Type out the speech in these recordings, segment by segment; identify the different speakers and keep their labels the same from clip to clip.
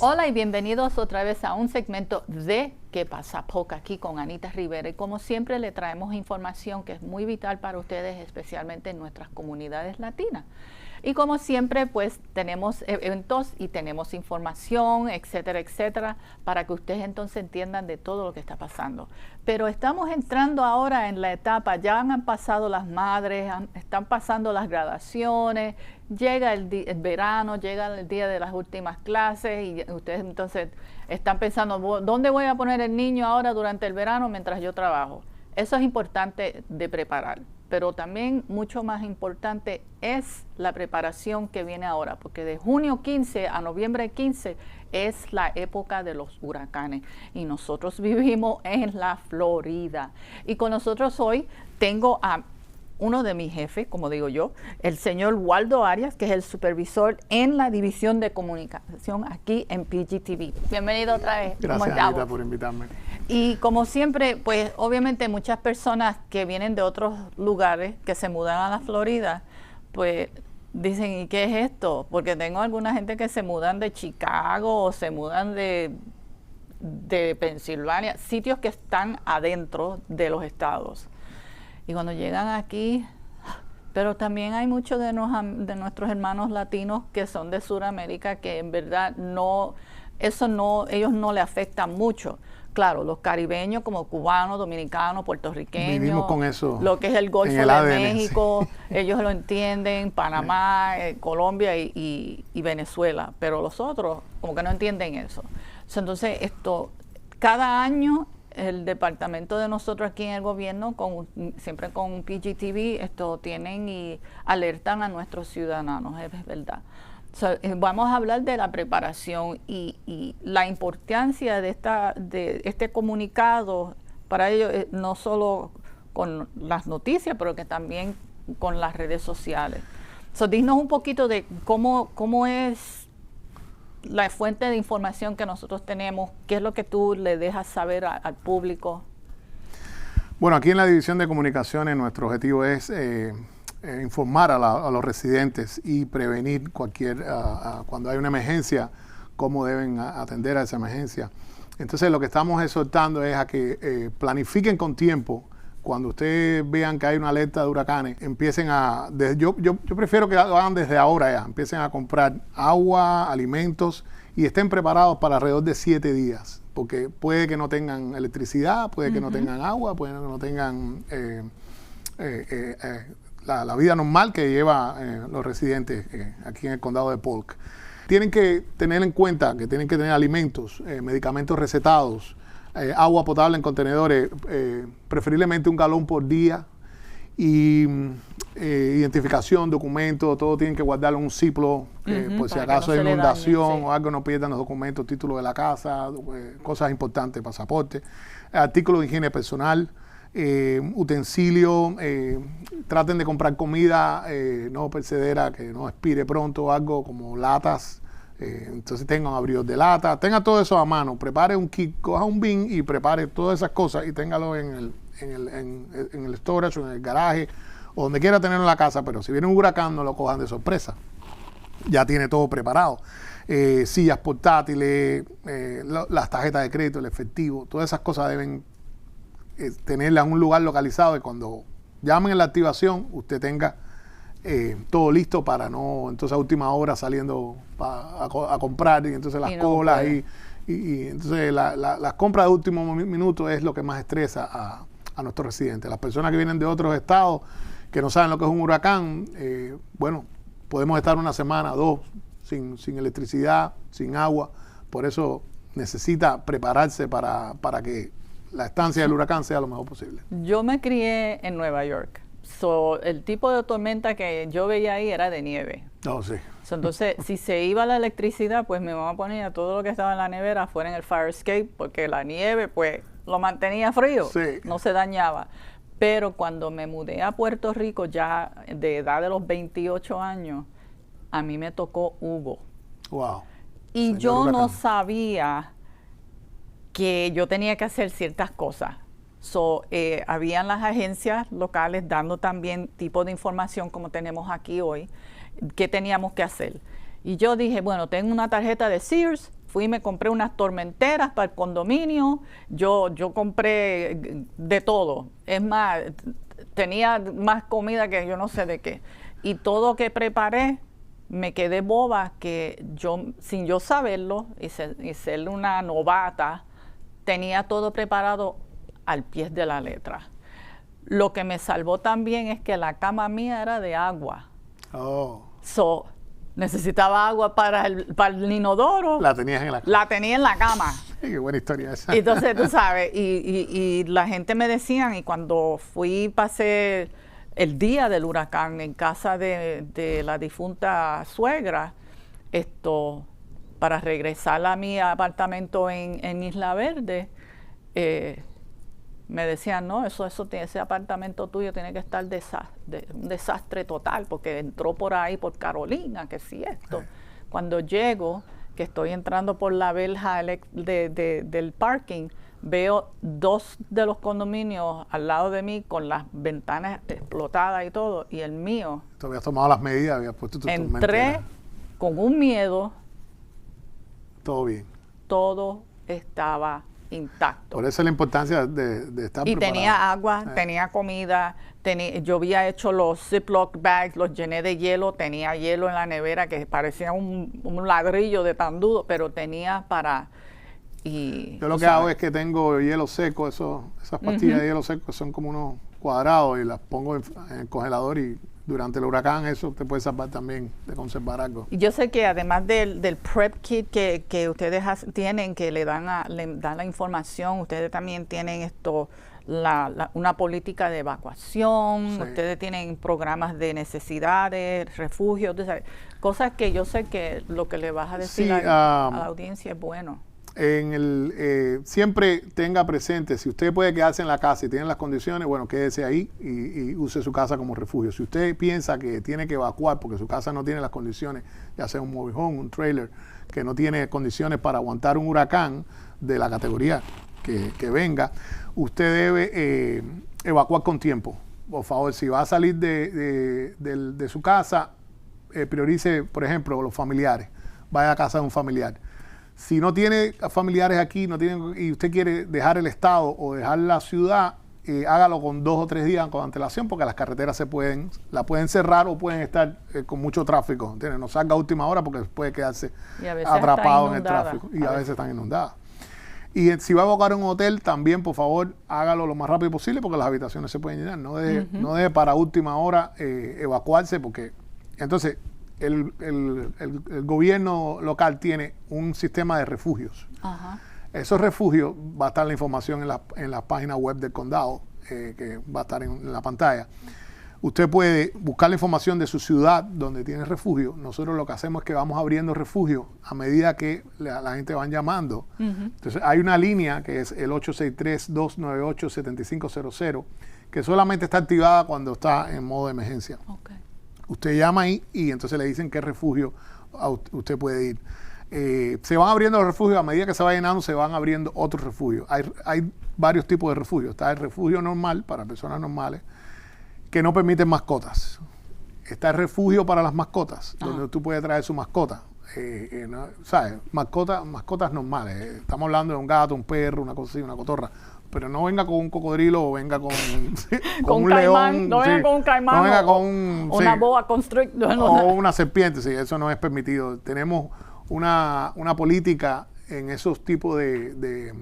Speaker 1: Hola y bienvenidos otra vez a un segmento de ¿Qué pasa POC? Aquí con Anita Rivera. Y como siempre le traemos información que es muy vital para ustedes, especialmente en nuestras comunidades latinas. Y como siempre, pues tenemos eventos y tenemos información, etcétera, etcétera, para que ustedes entonces entiendan de todo lo que está pasando. Pero estamos entrando ahora en la etapa, ya han pasado las madres, están pasando las graduaciones, llega el verano, llega el día de las últimas clases y ustedes entonces están pensando, ¿dónde voy a poner el niño ahora durante el verano mientras yo trabajo? Eso es importante de preparar. Pero también mucho más importante es la preparación que viene ahora, porque de junio 15 a noviembre 15 es la época de los huracanes y nosotros vivimos en la Florida. Y con nosotros hoy tengo a uno de mis jefes, como digo yo, el señor Waldo Arias, que es el supervisor en la división de comunicación aquí en PGTV. Bienvenido otra vez.
Speaker 2: Gracias, Anita, por invitarme.
Speaker 1: Y como siempre, pues obviamente muchas personas que vienen de otros lugares, que se mudan a la Florida, pues dicen, ¿y qué es esto? Porque tengo alguna gente que se mudan de Chicago o se mudan de Pensilvania, sitios que están adentro de los estados. Y cuando llegan aquí, pero también hay muchos de nuestros hermanos latinos que son de Sudamérica que en verdad ellos no le afectan mucho. Claro, los caribeños como cubanos, dominicanos, puertorriqueños,
Speaker 2: vivimos con eso,
Speaker 1: lo que es el Golfo de
Speaker 2: ADN,
Speaker 1: México,
Speaker 2: sí.
Speaker 1: Ellos lo entienden, Panamá, Colombia y Venezuela, pero los otros como que no entienden eso. Entonces, cada año el departamento de nosotros aquí en el gobierno, siempre con PGTV, tienen y alertan a nuestros ciudadanos, es verdad. Vamos a hablar de la preparación y la importancia de este comunicado para ellos, no solo con las noticias, pero que también con las redes sociales. Dinos un poquito de cómo es la fuente de información que nosotros tenemos, qué es lo que tú le dejas saber al público.
Speaker 2: Bueno, aquí en la división de comunicaciones nuestro objetivo es informar a los residentes y prevenir cuando hay una emergencia, cómo deben atender a esa emergencia. Entonces lo que estamos exhortando es a que planifiquen con tiempo. Cuando ustedes vean que hay una alerta de huracanes, empiecen yo prefiero que lo hagan desde ahora ya, empiecen a comprar agua, alimentos y estén preparados para alrededor de 7 días, porque puede que no tengan electricidad, puede que no tengan agua, puede que no tengan la vida normal que llevan los residentes aquí en el condado de Polk. Tienen que tener en cuenta que tienen que tener alimentos, medicamentos recetados, agua potable en contenedores, preferiblemente 1 galón por día, y identificación, documentos, todo tienen que guardarlo en un Ziploc, por si acaso hay inundación o algo, no pierdan los documentos, títulos de la casa, cosas importantes, pasaporte, artículos de higiene personal, utensilios, traten de comprar comida no perecedera, que no expire pronto, algo como latas. Entonces tengan abrigos de lata, tenga todo eso a mano, prepare un kit, coja un bin y prepare todas esas cosas y téngalo en el storage o en el garaje o donde quiera tenerlo en la casa, pero si viene un huracán no lo cojan de sorpresa, ya tiene todo preparado, sillas portátiles, las tarjetas de crédito, el efectivo, todas esas cosas deben tenerlas en un lugar localizado y cuando llamen en la activación usted tenga todo listo para no, entonces a última hora saliendo a comprar y entonces las colas y entonces las compras de último minuto es lo que más estresa a nuestros residentes. Las personas que vienen de otros estados que no saben lo que es un huracán, bueno, podemos estar 1 semana, 2 sin electricidad, sin agua, por eso necesita prepararse para que la estancia del huracán sea lo mejor posible.
Speaker 1: Yo me crié en Nueva York. El tipo de tormenta que yo veía ahí era de nieve.
Speaker 2: Oh, sí.
Speaker 1: Entonces, si se iba la electricidad, pues mi mamá ponía todo lo que estaba en la nevera fuera en el fire escape, porque la nieve, pues, lo mantenía frío,
Speaker 2: sí.
Speaker 1: No se dañaba. Pero cuando me mudé a Puerto Rico, ya de edad de los 28 años, a mí me tocó Hugo.
Speaker 2: Wow.
Speaker 1: Y
Speaker 2: Señor
Speaker 1: yo
Speaker 2: huracán.
Speaker 1: no sabía que yo tenía que hacer ciertas cosas. Habían las agencias locales dando también tipo de información como tenemos aquí hoy, qué teníamos que hacer. Y yo dije, bueno, tengo una tarjeta de Sears, fui y me compré unas tormenteras para el condominio, yo compré de todo. Es más, tenía más comida que yo no sé de qué. Y todo que preparé, me quedé boba que yo, sin yo saberlo, y ser una novata, tenía todo preparado al pie de la letra. Lo que me salvó también es que la cama mía era de agua. So, necesitaba agua para el inodoro.
Speaker 2: La tenías en la cama.
Speaker 1: La tenía en la cama.
Speaker 2: Qué buena historia esa.
Speaker 1: Entonces, tú sabes, y la gente me decían, y cuando pasé el día del huracán en casa de la difunta suegra, para regresar a mi apartamento en Isla Verde, me decían, no, ese apartamento tuyo tiene que estar un desastre total, porque entró por ahí, por Carolina, que sí esto. Cuando llego, que estoy entrando por la verja del parking, veo 2 de los condominios al lado de mí con las ventanas explotadas y todo, y el mío.
Speaker 2: Tú habías tomado las medidas, habías puesto tu
Speaker 1: entré con un miedo.
Speaker 2: Todo bien.
Speaker 1: Todo estaba intacto.
Speaker 2: Por eso es la importancia de estar preparado.
Speaker 1: Tenía agua, tenía comida, yo había hecho los Ziploc bags, los llené de hielo, tenía hielo en la nevera que parecía un ladrillo de tan duro, pero tenía para...
Speaker 2: Yo lo que hago es que tengo hielo seco, esas pastillas de hielo seco son como unos cuadrados y las pongo en el congelador, y durante el huracán eso te puede salvar también de conservar algo.
Speaker 1: Y yo sé que además del prep kit que ustedes tienen, que le dan la información, ustedes también tienen una política de evacuación, ustedes tienen programas de necesidades, refugios, cosas que yo sé que lo que le vas a decir a la audiencia es bueno.
Speaker 2: Siempre tenga presente, si usted puede quedarse en la casa y tiene las condiciones, bueno, quédese ahí y use su casa como refugio. Si usted piensa que tiene que evacuar porque su casa no tiene las condiciones, ya sea un mobile home, un trailer, que no tiene condiciones para aguantar un huracán de la categoría que venga, usted debe evacuar con tiempo. Por favor, si va a salir de su casa, priorice, por ejemplo, los familiares. Vaya a casa de un familiar. Si no tiene familiares aquí y usted quiere dejar el estado o dejar la ciudad, hágalo con 2 o 3 días con antelación, porque las carreteras la pueden cerrar o pueden estar con mucho tráfico. ¿Entiendes? No salga a última hora porque puede quedarse atrapado en el tráfico. Y a veces están inundadas. Y si va a evacuar un hotel, también, por favor, hágalo lo más rápido posible, porque las habitaciones se pueden llenar. No deje para última hora evacuarse, porque entonces... El gobierno local tiene un sistema de refugios. Esos refugios, va a estar la información en la página web del condado, que va a estar en la pantalla. Usted puede buscar la información de su ciudad donde tiene refugio. Nosotros lo que hacemos es que vamos abriendo refugios a medida que la gente va llamando. Entonces hay una línea que es el 863-298-7500, que solamente está activada cuando está en modo de emergencia. Usted llama ahí y entonces le dicen qué refugio usted puede ir. Se van abriendo los refugios, a medida que se va llenando se van abriendo otros refugios. Hay varios tipos de refugios. Está el refugio normal para personas normales que no permiten mascotas. Está el refugio para las mascotas, donde tú puedes traer su mascota. ¿Sabes? Mascotas normales. Estamos hablando de un gato, un perro, una cosa así, una cotorra. Pero no venga con un cocodrilo o venga con un león.
Speaker 1: No venga con un caimán.
Speaker 2: No venga con
Speaker 1: una boa constrictor.
Speaker 2: O una serpiente, sí, eso no es permitido. Tenemos una política en esos tipos de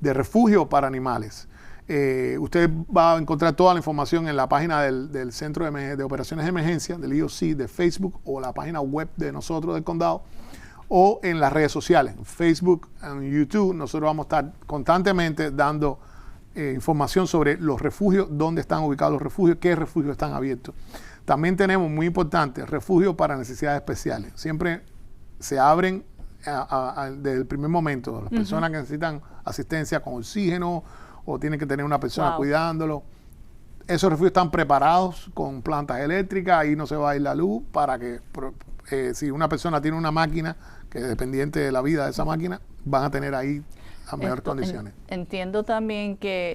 Speaker 2: refugio para animales. Usted va a encontrar toda la información en la página del Centro de Operaciones de Emergencia, del EOC, de Facebook, o la página web de nosotros del condado, o en las redes sociales, en Facebook, en YouTube. Nosotros vamos a estar constantemente dando información sobre los refugios, dónde están ubicados los refugios, qué refugios están abiertos. También tenemos, muy importante, refugios para necesidades especiales. Siempre se abren desde el primer momento. Las personas que necesitan asistencia con oxígeno o tienen que tener una persona cuidándolo. Esos refugios están preparados con plantas eléctricas, ahí no se va a ir la luz, para que si una persona tiene una máquina que es dependiente de la vida de esa máquina, van a tener ahí las mejores condiciones.
Speaker 1: Entiendo también que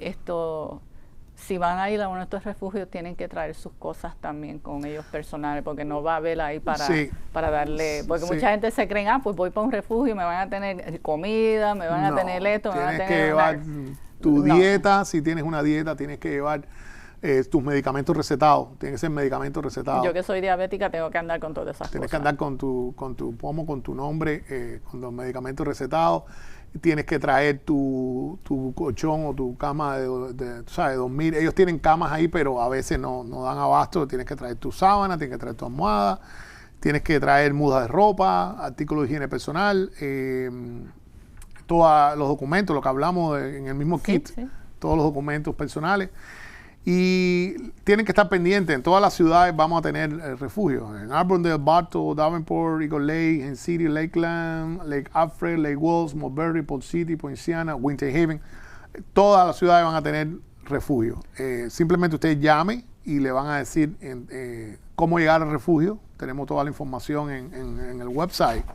Speaker 1: si van a ir a uno de estos refugios, tienen que traer sus cosas también con ellos personales, porque no va a haber ahí para darle, porque mucha gente se cree, pues voy para un refugio y me van a tener comida, me van a tener esto, me van a tener...
Speaker 2: Tienes que llevar tu dieta, si tienes una dieta, tienes que llevar tus medicamentos recetados, tienen que ser medicamentos recetados.
Speaker 1: Yo que soy diabética tengo que andar con todas esas cosas.
Speaker 2: Tienes que andar con tu pomo, con tu nombre, con los medicamentos recetados. Tienes que traer tu colchón o tu cama de ¿sabes? Dormir. Ellos tienen camas ahí, pero a veces no dan abasto. Tienes que traer tu sábana, tienes que traer tu almohada, tienes que traer mudas de ropa, artículos de higiene personal, todos los documentos, lo que hablamos en el mismo kit, todos los documentos personales. Y tienen que estar pendientes. En todas las ciudades vamos a tener refugios. En Arbondale, Bartow, Davenport, Eagle Lake, Hen City, Lakeland, Lake Alfred, Lake Walls, Mulberry, Port City, Poinciana, Winter Haven. Todas las ciudades van a tener refugio. Simplemente usted llame y le van a decir cómo llegar al refugio. Tenemos toda la información en el website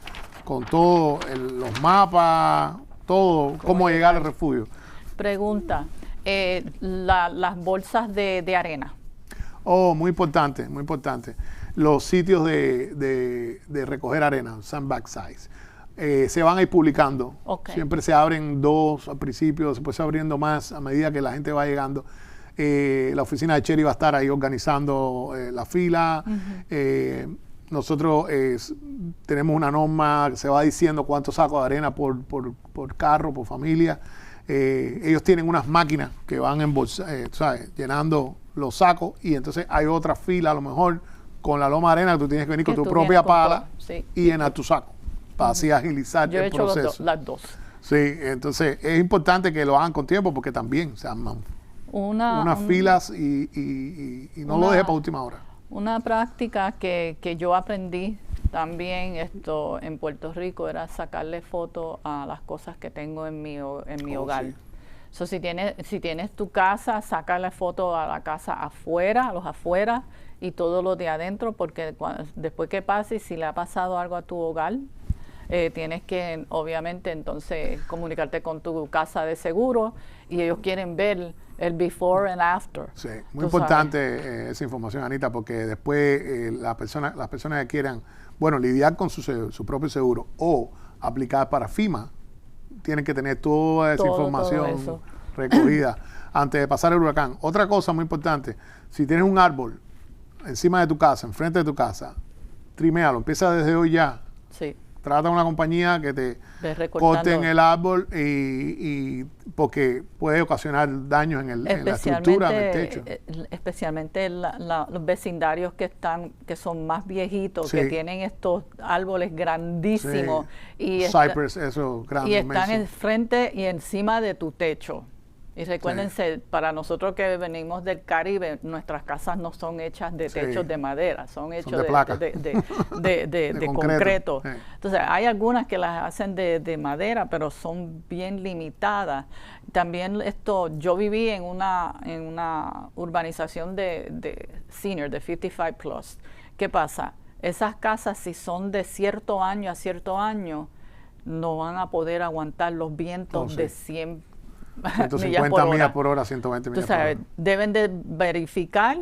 Speaker 2: con todos los mapas, todo, cómo llegar al refugio.
Speaker 1: Pregunta. Las bolsas de arena.
Speaker 2: Oh, muy importante, muy importante. Los sitios de recoger arena, sandbag size, se van a ir publicando.
Speaker 1: Okay.
Speaker 2: Siempre se abren 2 al principio, después se abriendo más a medida que la gente va llegando. La oficina de Cherry va a estar ahí organizando la fila. Nosotros tenemos una norma que se va diciendo cuántos sacos de arena por carro, por familia. Ellos tienen unas máquinas que van llenando los sacos y entonces hay otra fila a lo mejor con la loma de arena que tú tienes que venir con tu propia pala y llenar tu saco para así agilizar el proceso.
Speaker 1: Yo he hecho las dos.
Speaker 2: Sí, entonces es importante que lo hagan con tiempo porque también se arman unas filas y no lo deje para última hora.
Speaker 1: Una práctica que yo aprendí también en Puerto Rico era sacarle fotos a las cosas que tengo en mi hogar. Sí. So, si tienes tu casa, sácale foto a la casa afuera, a los afuera y todo lo de adentro, porque después que pase, si le ha pasado algo a tu hogar, tienes que obviamente entonces comunicarte con tu casa de seguro y ellos quieren ver el before and after.
Speaker 2: Sí, muy importante esa información, Anita, porque después las personas que quieran lidiar con su propio seguro o aplicar para FEMA, tienen que tener toda esa información recogida antes de pasar el huracán. Otra cosa muy importante, si tienes un árbol encima de tu casa, enfrente de tu casa, triméalo, empieza desde hoy ya.
Speaker 1: Sí.
Speaker 2: Trata una compañía que te corten el árbol y porque puede ocasionar daños en la estructura, en el techo.
Speaker 1: Especialmente los vecindarios que son más viejitos, que tienen estos árboles grandísimos.
Speaker 2: Y Cypress, eso grande.
Speaker 1: Y están enfrente y encima de tu techo. Y recuérdense, para nosotros que venimos del Caribe, nuestras casas no son hechas de techos de madera, son hechos de concreto. Entonces, hay algunas que las hacen de madera, pero son bien limitadas. También yo viví en una urbanización de senior, de 55 plus. ¿Qué pasa? Esas casas, si son de cierto año a cierto año, no van a poder aguantar los vientos de
Speaker 2: 150 millas por hora, 120 millas por hora.
Speaker 1: Deben de verificar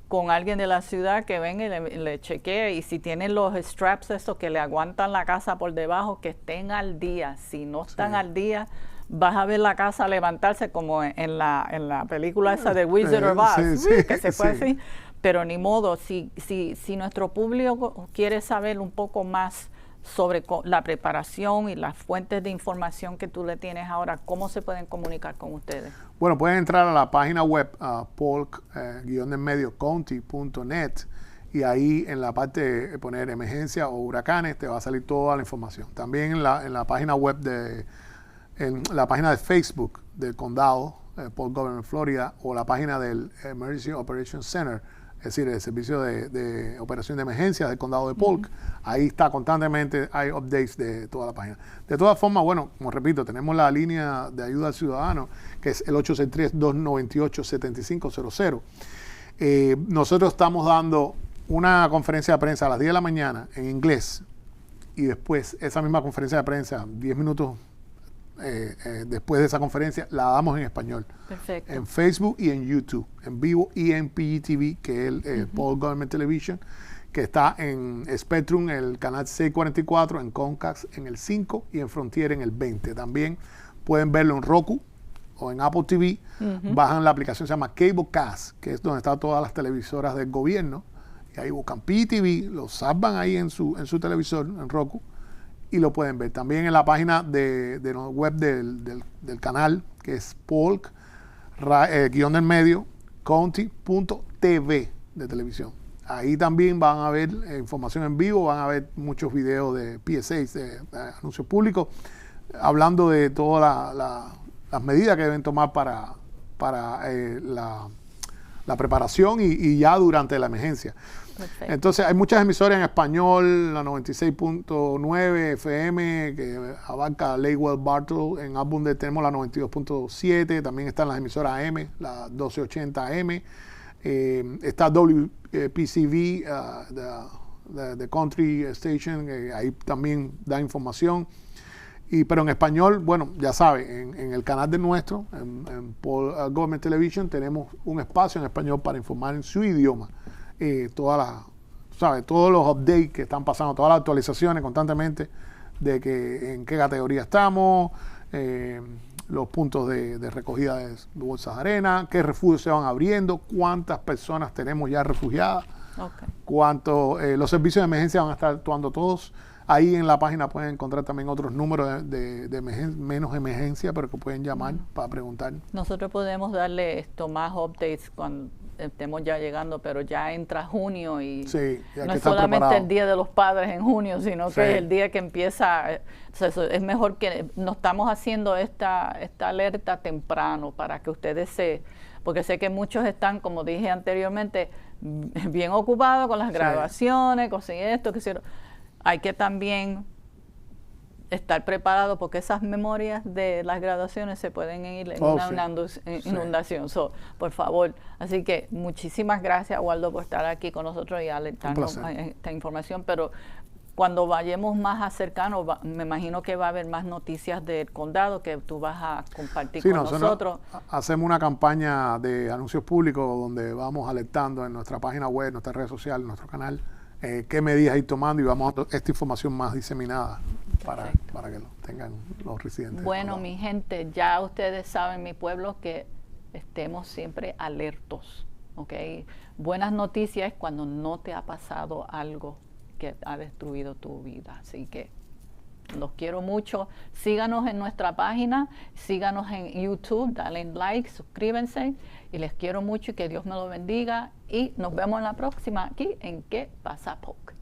Speaker 1: con alguien de la ciudad que venga y le chequee, y si tienen los straps estos que le aguantan la casa por debajo, que estén al día. Si no están al día, vas a ver la casa levantarse como en la película esa de Wizard of Oz, que se fue así. Pero ni modo, si nuestro público quiere saber un poco más sobre la preparación y las fuentes de información que tú le tienes ahora, ¿cómo se pueden comunicar con ustedes?
Speaker 2: Bueno, pueden entrar a la página web polk-county.net y ahí en la parte de poner emergencia o huracanes te va a salir toda la información. También en la página web en la página de Facebook del condado, Polk Government Florida, o la página del Emergency Operations Center, es decir, el servicio de operación de emergencia del condado de Polk. Ahí está constantemente, hay updates de toda la página. De todas formas, como repito, tenemos la línea de ayuda al ciudadano, que es el 863-298-7500. Nosotros estamos dando una conferencia de prensa a las 10 de la mañana en inglés, y después esa misma conferencia de prensa, 10 minutos después de esa conferencia, la damos en español.
Speaker 1: Perfecto.
Speaker 2: En Facebook y en YouTube, en vivo, y en PGTV, que es el Paul Government Television, que está en Spectrum, el canal 644, en Comcast en el 5 y en Frontier en el 20. También pueden verlo en Roku o en Apple TV. Bajan la aplicación, se llama Cablecast, que es donde están todas las televisoras del gobierno. Y ahí buscan PGTV, lo salvan ahí en su televisor, en Roku, y lo pueden ver. También en la página de web del canal, que es Polk, guión del medio, county.tv de televisión. Ahí también van a ver información en vivo, van a ver muchos videos de PSAs, de anuncios públicos, hablando de todas las medidas que deben tomar para la preparación y ya durante la emergencia.
Speaker 1: Perfecto.
Speaker 2: Entonces hay muchas emisoras en español, la 96.9 FM, que abarca Lakewell Bartow. En Albunde tenemos la 92.7, también están las emisoras AM, la 1280 AM. Está WPCV, the Country Station, ahí también da información. Pero en español, bueno, ya sabe, en el canal de nuestro, en Paul Government Television, tenemos un espacio en español para informar en su idioma. Todos los updates que están pasando, todas las actualizaciones constantemente de que en qué categoría estamos, los puntos de recogida de bolsas de arena, qué refugios se van abriendo, cuántas personas tenemos ya refugiadas, los servicios de emergencia van a estar actuando todos. Ahí en la página pueden encontrar también otros números de menos emergencia, pero que pueden llamar para preguntar.
Speaker 1: Nosotros podemos darle más updates cuando estemos ya llegando, pero ya entra junio y
Speaker 2: sí,
Speaker 1: no es solamente el Día de los Padres en junio, sino que es el día que empieza. O sea, es mejor que nos estamos haciendo esta alerta temprano para que ustedes porque sé que muchos están, como dije anteriormente, bien ocupados con las graduaciones, con esto, que hicieron. Hay que también estar preparado porque esas memorias de las graduaciones se pueden ir en una inundación. Por favor. Así que muchísimas gracias, Waldo, por estar aquí con nosotros y alertarnos a esta información. Pero cuando vayamos más cercanos, me imagino que va a haber más noticias del condado que tú vas a compartir con nosotros.
Speaker 2: Hacemos una campaña de anuncios públicos donde vamos alertando en nuestra página web, en nuestras redes sociales, en nuestro canal, qué medidas ir tomando, y vamos a esta información más diseminada para que lo tengan los residentes.
Speaker 1: Bueno, mi gente, ya ustedes saben, mi pueblo, que estemos siempre alertos, ¿ok? Buenas noticias es cuando no te ha pasado algo que ha destruido tu vida. Así que los quiero mucho. Síganos en nuestra página, síganos en YouTube, dale like, suscríbanse, y les quiero mucho y que Dios me lo bendiga. Y nos vemos en la próxima aquí en ¿Qué pasa, Polk?